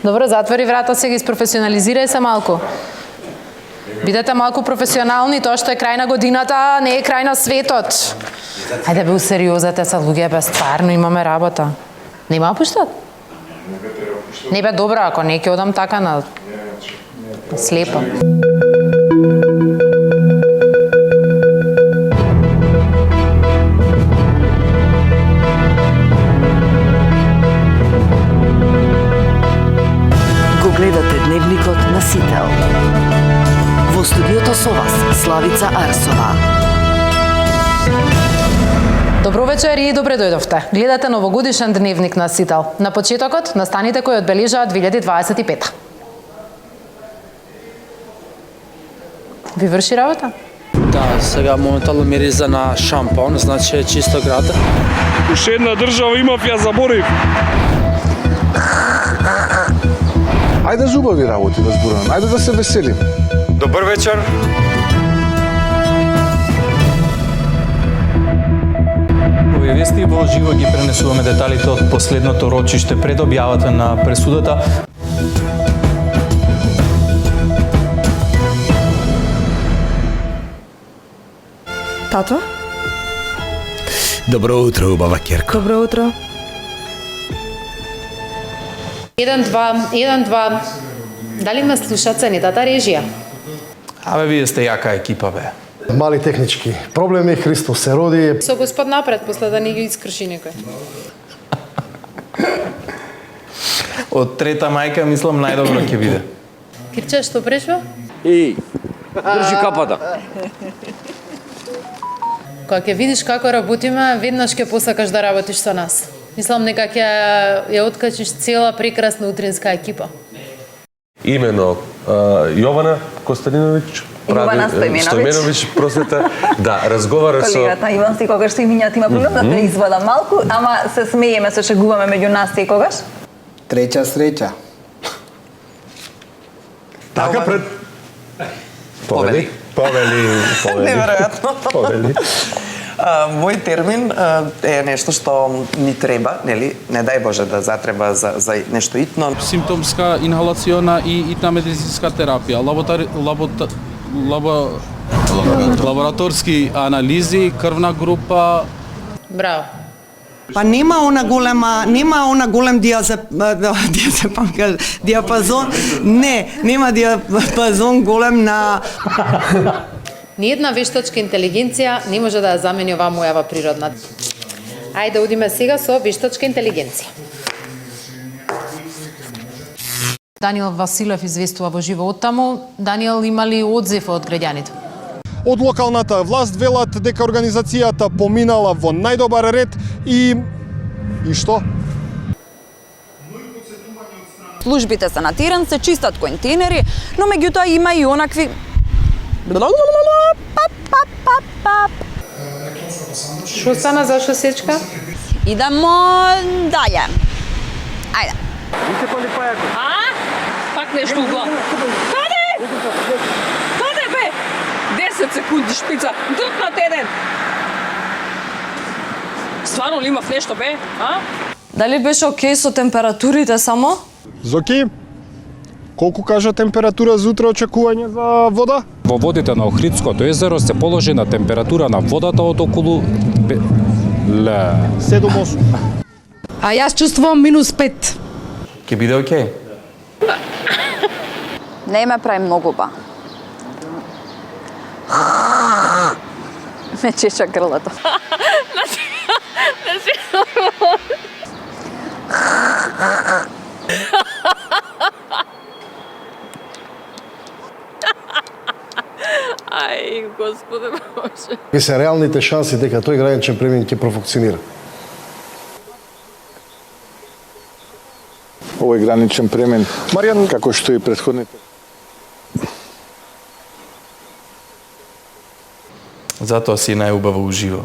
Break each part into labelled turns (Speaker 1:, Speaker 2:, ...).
Speaker 1: Добро, затвори врата сега, испрофесионализирај се малку. Бидете малку професионални, тоа што е крај на годината, не е крај на светот. Ајде бе, усериозете се, луѓе, бе, стварно имаме работа. Нема пуштат? Не бе, добро, ако не ќе одам така на слепо.
Speaker 2: Го гледате Дневникот на Сител. Во студиото со вас, Славица Арсова.
Speaker 1: Добро вечер и добре дојдовте. Гледате новогодишен Дневник на Сител. На почетокот, настаните кои одбележаат 2025. Ви врши работа?
Speaker 3: Да, сега моментално мириза на шампон, значи е чисто град.
Speaker 4: Уште една држава има, ја заборив.
Speaker 5: Ајде зубави работи да зборуваме, ајде да се веселим.
Speaker 4: Добар вечер.
Speaker 6: Овие вести во живо ги пренесуваме деталите од последното рочиште пред објавата на пресудата.
Speaker 7: Тато?
Speaker 8: Добро утро, убава Керко.
Speaker 7: Добро утро.
Speaker 1: 1-2. Дали ме слуша ценитата режија?
Speaker 6: Абе, вие сте јака екипа, бе.
Speaker 5: Мали технички проблеми, Христос се роди.
Speaker 1: Со Господ напред, после да не ги искрши некој.
Speaker 6: Од трета мајка, мислам, најдобро ќе биде.
Speaker 1: Кирче, што прешва?
Speaker 3: Држи капата.
Speaker 1: Кога ќе видиш како работиме, веднаш ќе посакаш да работиш со нас. Мислам дека ќе ја откачиш цела прекрасна утринска екипа.
Speaker 9: Имено Јована Костадиновиќ,
Speaker 7: Јована Стојменовиќ,
Speaker 9: просете, да, разговара со...
Speaker 7: Колегата Иван секогаш што имињата има проблем да те извада малку, ама се смееме, се шегуваме меѓу нас секогаш.
Speaker 8: Треча среќа.
Speaker 9: Така пред... Повели.
Speaker 10: Неверојатно. Мој термин е нешто што ни треба, нели? Не дај Боже да затреба за нешто итно.
Speaker 4: Симптомска инхалациона и итна медицинска терапија, лабораторски анализи, крвна група.
Speaker 1: Браво.
Speaker 11: Па нема она голем диапазон. Нема диапазон голем на
Speaker 1: Ниедна вештачка интелигенција не може да ја замени оваа мојава природна. Ајде одиме сега со вештачка интелигенција. Даниел Василев известува во живо од таму. Даниел, има ли одзив од граѓаните?
Speaker 4: Од локалната власт велат дека организацијата поминала во најдобар ред и што?
Speaker 7: Службите се на терен, се чистат контейнери, но меѓутоа има и онакви
Speaker 1: Што стана, зашо сечка?
Speaker 7: Идемо дале. Ајде.
Speaker 11: пак нешто угла. Каде бе? 10 секунди шпица, друг на терен. Стварно ли имав нешто бе?
Speaker 7: Дали беше окей со температурите само?
Speaker 4: Зоки? Колку кажа температура за утре очекување за вода?
Speaker 6: Во водите на Охридското езеро се положена температура на водата од околу
Speaker 4: 7-8.
Speaker 11: А јас чувствувам -5.
Speaker 6: Ќе биде окей.
Speaker 7: Не ме прави многу ба. Ме чеча грлото.
Speaker 11: Ај, Господе Боже.
Speaker 5: Кои се реалните шанси дека тој граничен премин ќе профункционира?
Speaker 8: Овој граничен премен, Маријан, како што и претходните.
Speaker 6: Затоа си најубаво уживо.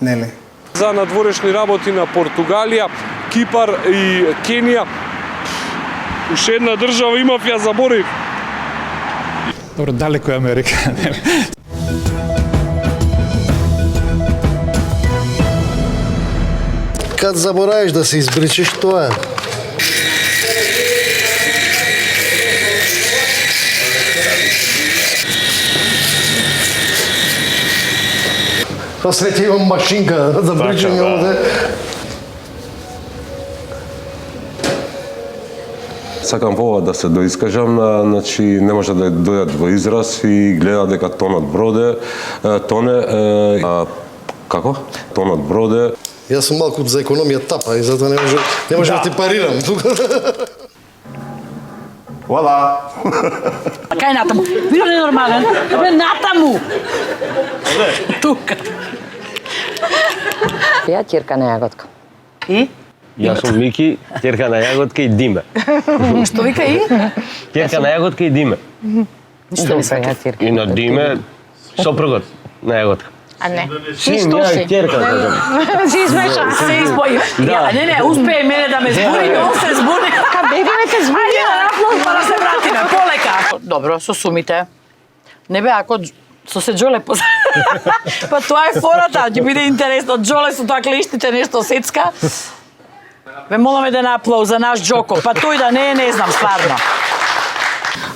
Speaker 8: Нели?
Speaker 4: За надворешни работи на Португалија, Кипар и Кенија. Уште една држава имав, ја заборив.
Speaker 6: Добро, далеко е Америка.
Speaker 5: Кад заборавиш да се избричиш, тоа е.
Speaker 8: Па среќа имам машинка за бричање овде.
Speaker 9: Сакам во ова да се доискажам, значи не може да дојдат во израз и гледа дека тонот броде, како? Тонот броде.
Speaker 8: Јас сум малку за економија тапа и затоа не може да ти парирам.
Speaker 5: Вола!
Speaker 11: А кај натаму? Био ненормален. Бе, натаму! Тука.
Speaker 12: Ја ќерка на јаготка.
Speaker 11: И?
Speaker 3: Јас сум Мики, ќерка на јаготка и Диме.
Speaker 11: Што вика и?
Speaker 3: Ќерка на јаготка и Диме.
Speaker 12: Ништо не сакам ќерка.
Speaker 3: И на Диме сопругот на јаготка.
Speaker 12: А не.
Speaker 3: Син, ја ќерка.
Speaker 12: Си смеша.
Speaker 11: Се избои.
Speaker 3: Да.
Speaker 11: Не, успее мене да ме збуни, он се збуни.
Speaker 12: Ка беби ме те збуни.
Speaker 11: Ајде, наплов, па да се вратиме, полека. Добро, со сумите. Не бе, ако со се Джоле Па тоа е фората, ќе биде интересно. Джоле со тоа клештите нешто сецка. Ве моламе да наплов за наш Джоко. Па тој да не знам, стварно.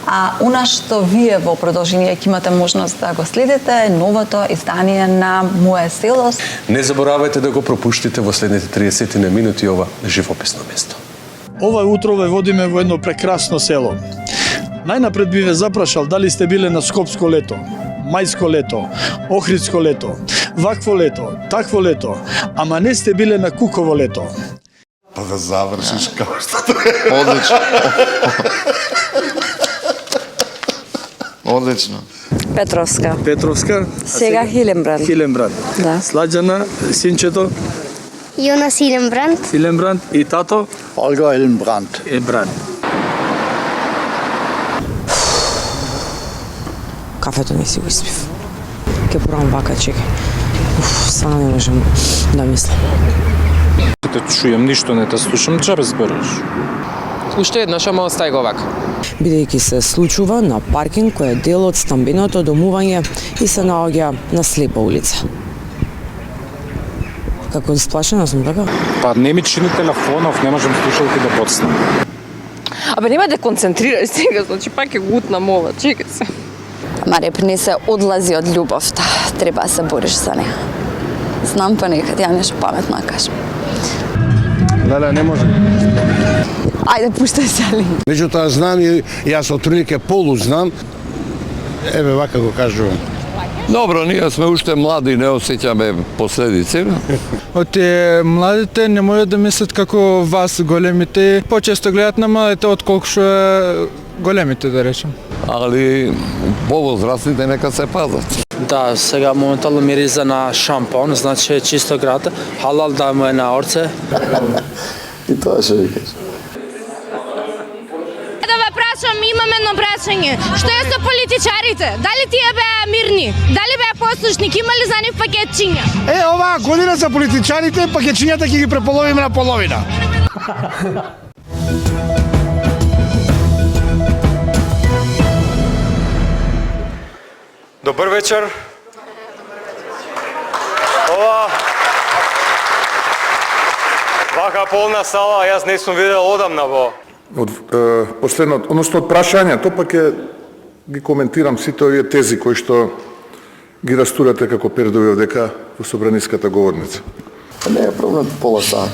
Speaker 7: А она што вие во продолжение ќе имате можност да го следите е новото издание на Моје село.
Speaker 9: Не заборавајте да го пропуштите во следните 30 минути ова живописно место.
Speaker 13: Ова утро ве водиме во едно прекрасно село. Најнапред би ве запрашал дали сте биле на Скопско лето, Мајско лето, Охридско лето, вакво лето, такво лето, ама не сте биле на Куково лето.
Speaker 5: Па да завршиш како што треба.
Speaker 8: Одлично. Одлично.
Speaker 12: Петровска.
Speaker 13: Петровска.
Speaker 12: Сега Хиленбранд.
Speaker 13: Хиленбранд.
Speaker 12: Да.
Speaker 13: Сладжана, синчето,
Speaker 14: Јонас Хиленбранд.
Speaker 13: Хиленбранд и тато
Speaker 8: Олга Хиленбранд.
Speaker 13: Бранд.
Speaker 12: Кафето не си го испив. Ке пробам вака, чекај. Стварно не можам да мислам.
Speaker 13: Те чујам, ништо не те слушам, чабе збориш?
Speaker 3: Уште еднаш, ама остај го вака.
Speaker 12: Бидејќи се случува на паркинг кој е дел од стамбеното домување и се наоѓа на слепа улица. Како сплашена сум, така?
Speaker 13: Па не ми чини телефонов, не можам слушалки да поцнам.
Speaker 11: Абе нема да концентрираш сега, значи пак е гутна ова, чекај се.
Speaker 14: Марија принесе одлази од љубовта. Треба да се бориш за неа. Знам па некад ја нешто паметно да кажам.
Speaker 8: Леле, не може.
Speaker 14: Ајде, пуштај се, Али.
Speaker 8: Меѓутоа знам и јас отприлike полу знам. Еве вака го кажувам.
Speaker 15: Добро, ние сме уште млади и не осеќаме последици.
Speaker 6: Оти младите не можат да мислат како вас големите, почесто гледат на младите отколку што големите, да речем.
Speaker 15: Али повозрастните нека се пазат.
Speaker 3: Да, сега моментално мириза на шампон, значи чисто град, халал да му е на орце.
Speaker 8: И тоа што ви кажа.
Speaker 14: Да ве прашам, имам едно прашање. Што е со политичарите? Дали тие беа мирни? Дали беа послушни? Има ли за нив пакетчиња?
Speaker 8: Оваа година за политичарите, пакетчињата ќе ги преполовиме на половина.
Speaker 16: Добър вечер. Ова вака полна сала, јас не сум видел одамна во.
Speaker 5: Од последното, односно од прашањето, пак ги коментирам сите овие тези кои што ги растурате како пердови овдека во собраниската говорница.
Speaker 8: Не е проблем пола саат.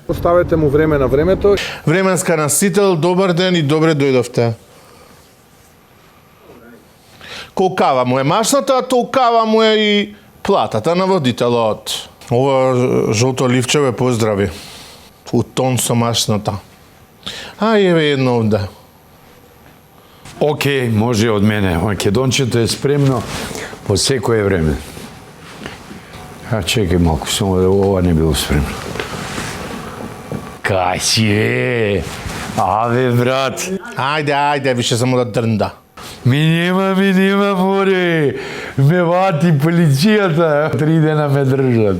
Speaker 5: Поставете му време на времето.
Speaker 8: Временска насител, добар ден и добре дојдовте. Колкава му е машната, толкава му е и платата на водителот. Ова жолто ливче ве поздрави. У тон со машната. А еве едно овде.
Speaker 17: Океј, може од мене. Македончето е спремно по секое време. А чекај малку, само да ова не било спремно. Кај си е? Аве, брат.
Speaker 8: Ајде, више само да дрнда.
Speaker 17: Ми нема, море. Ме вати полицијата. 3 дена ме држат.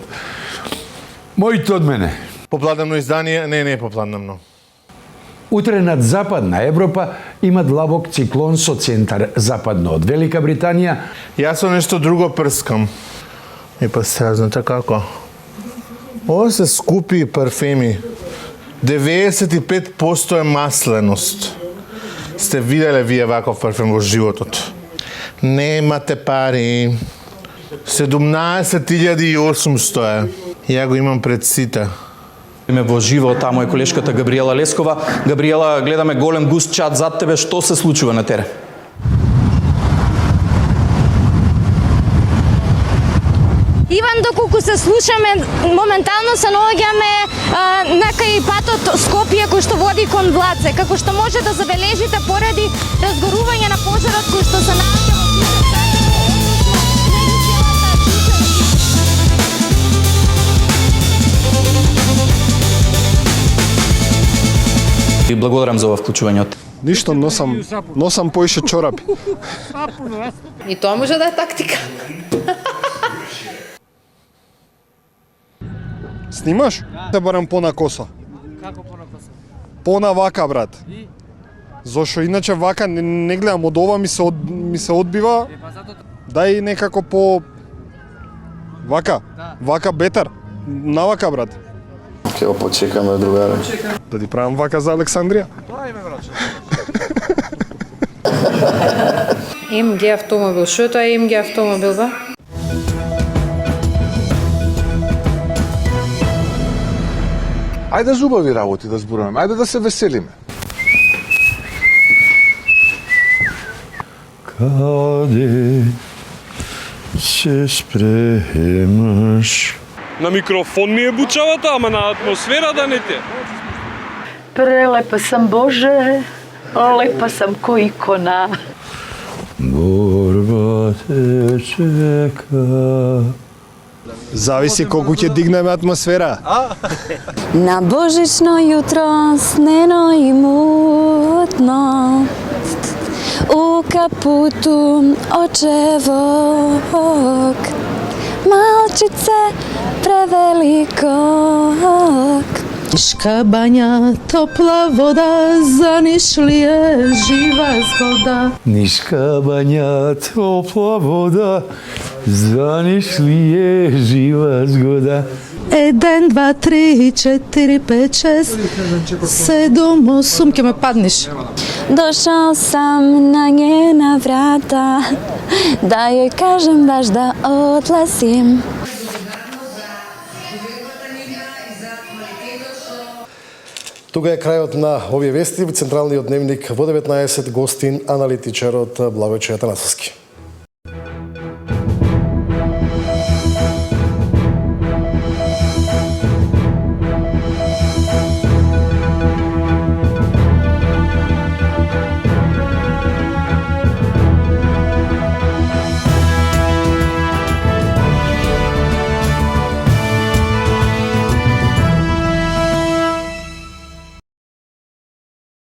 Speaker 17: Мојто од мене.
Speaker 8: Попладнемно издание? Не е попладнемно.
Speaker 17: Утре над Западна Европа има длабок циклон со центар западно од Велика Британија.
Speaker 8: Јас со нешто друго прскам. И па сега, знаете како? Ова се скупи парфеми. 95% е масленост. Сте виделе вие ваков парфем во животот? Немате пари. 17.800 е. Ја го имам пред сите.
Speaker 18: Во живо таму е колешката Габриела Лескова. Габриела, гледаме голем густ чат зад тебе, што се случува на терен?
Speaker 14: Иван, доколку се слушаме, моментално се наоѓаме на кај патот Скопје кој што води кон Влаце, како што може да забележите поради разгорување на пожарот кој што се наоѓа
Speaker 18: И благодарам за ова вклучување.
Speaker 19: Ништо, носам поише чорапи.
Speaker 1: И тоа може да е тактика.
Speaker 19: Снимаш? Те барам пона коса.
Speaker 20: Како пона коса?
Speaker 19: Пона вака, брат. Зошо иначе вака не гледам, од ова ми се одбива. Дај некако по вака. Вака бетар. Навака, брат.
Speaker 21: Ќе го почекаме, другаре.
Speaker 19: Да ти правам вака за Александрија?
Speaker 1: МГ автомобил. Што е тоа МГ автомобил, ба?
Speaker 5: Ајде зубави работи да зборуваме, ајде да се веселиме.
Speaker 17: Каде се спремаш?
Speaker 4: На микрофон ми е бучавата, ама на атмосфера да не те.
Speaker 11: Прелепа сам, Боже, лепа сам ко икона.
Speaker 17: Борба те чека.
Speaker 19: Зависи колку ќе дигнеме атмосфера.
Speaker 22: На божично јутро снено и мутно, у капуту очевок, малчице превеликок.
Speaker 23: Нишка бања, топла вода, за ниш ли е жива згода?
Speaker 17: Нишка бања, топла вода, за ниш ли е жива згода?
Speaker 23: 1, 2, 3, 4, 5, 6, 7, 8, ќе ме паднеш.
Speaker 22: Дошол сам на njena vrata, da joj kažem baš da odlazim.
Speaker 24: Тука е крајот на овие вести во Централниот дневник во 19 гостин аналитичарот Благојче Атанасовски.